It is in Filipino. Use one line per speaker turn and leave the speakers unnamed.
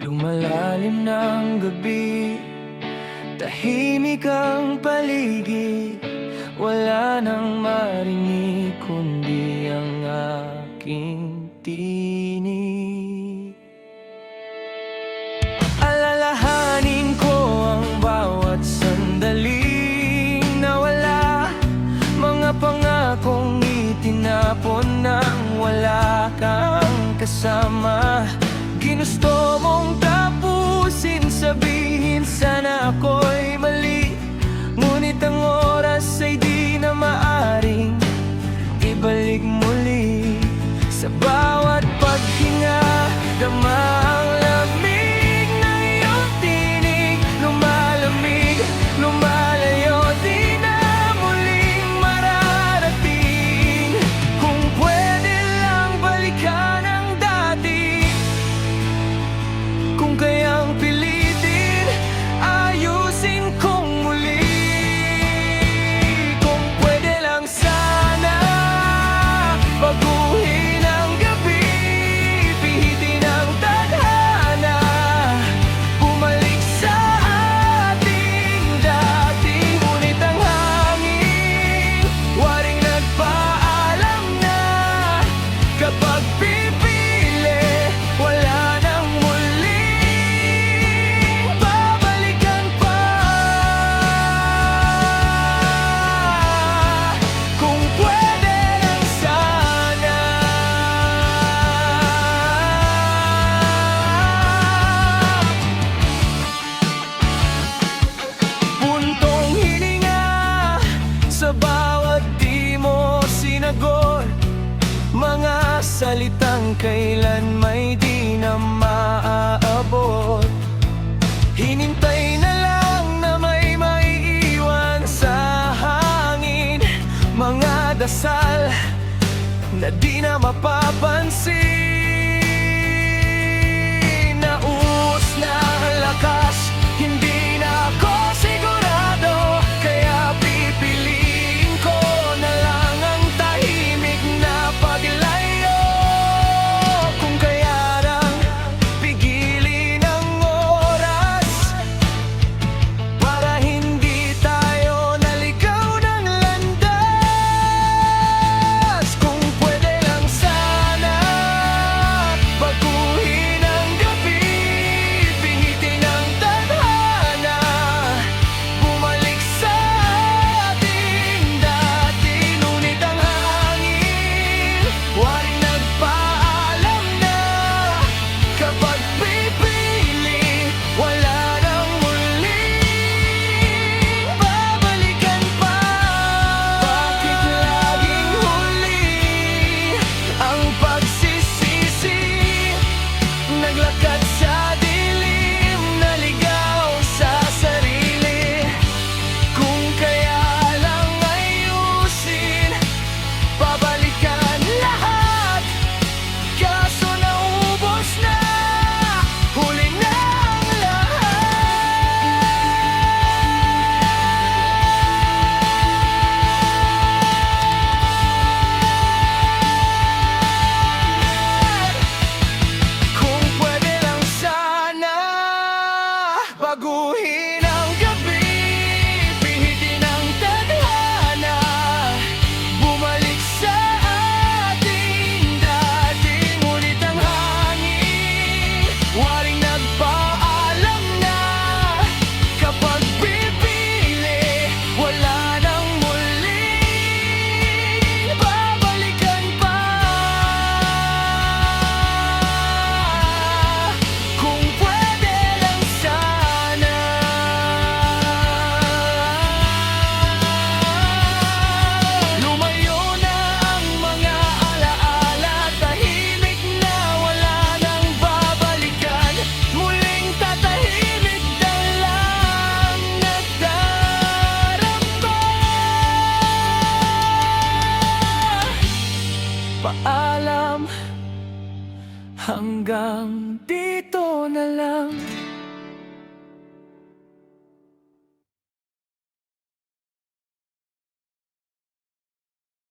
Lumalalim ng gabi, tahimik ang paligid. Wala nang marinig kundi ang aking tinig. Alalahanin ko ang bawat sandaling nawala, mga pangakong itinapon nang wala kang kasama. Ginusto mong tapusin, sabihin sana ako'y mali, ngunit ang oras ay di na maaring ibalik muli. Sa bawat paghinga, dama ang lamig ng iyong tinig. Lumalamig, lumalayo, di na muling mararating. Kung pwede lang balikan ang dati, kung kayang pilitin, ayusin kong muli. Kung pwede lang sana baguhin ang gabi, pihitin ang tadhana, bumalik sa ating dati. Ngunit ang hangin waring nagpaalam na kapag pipili, wala nang muling babalikan pa. Kung pwede lang sana. Puntong hininga sa bawat di mo sinagot, mga salitang kailan may di na maaabot. Hinintay na lang na may maiiwan sa hangin, mga dasal na di na mapapansin. Nauus na ang lakas, hindi na ako sigurado, kaya pipiliin ko na lang ang tahimik na paglayo. Kung kaya lang pigilin ang oras, para hindi tayo naligaw ng landas. Kung pwede lang sana baguhin ang gabi, pihitin ang tadhana, bumalik sa ating dati. Ngunit ang hangin waring nagpaalam na kapag pipili, wala nang muling babalikan pa. Bakit laging huli ang pagsisisi, naglakad sa dilim, naligaw sa sarili? Kung kaya lang ayusin, babalikan lahat, kaso naubos na, huli na ang lahat. Kung pwede lang sana baguhin ang gabi, pihitin ang tadhana, bumalik sa ating dati. Ngunit ang hangin waring nagpaalam na kapag pipili, wala nang muling babalikan pa. Kung pwede lang sana. Lumayo na ang mga alaala, tahimik na wala nang babalikan. Muling tatahimik na lang nagdaramba. Paalam, hanggang dito na lang.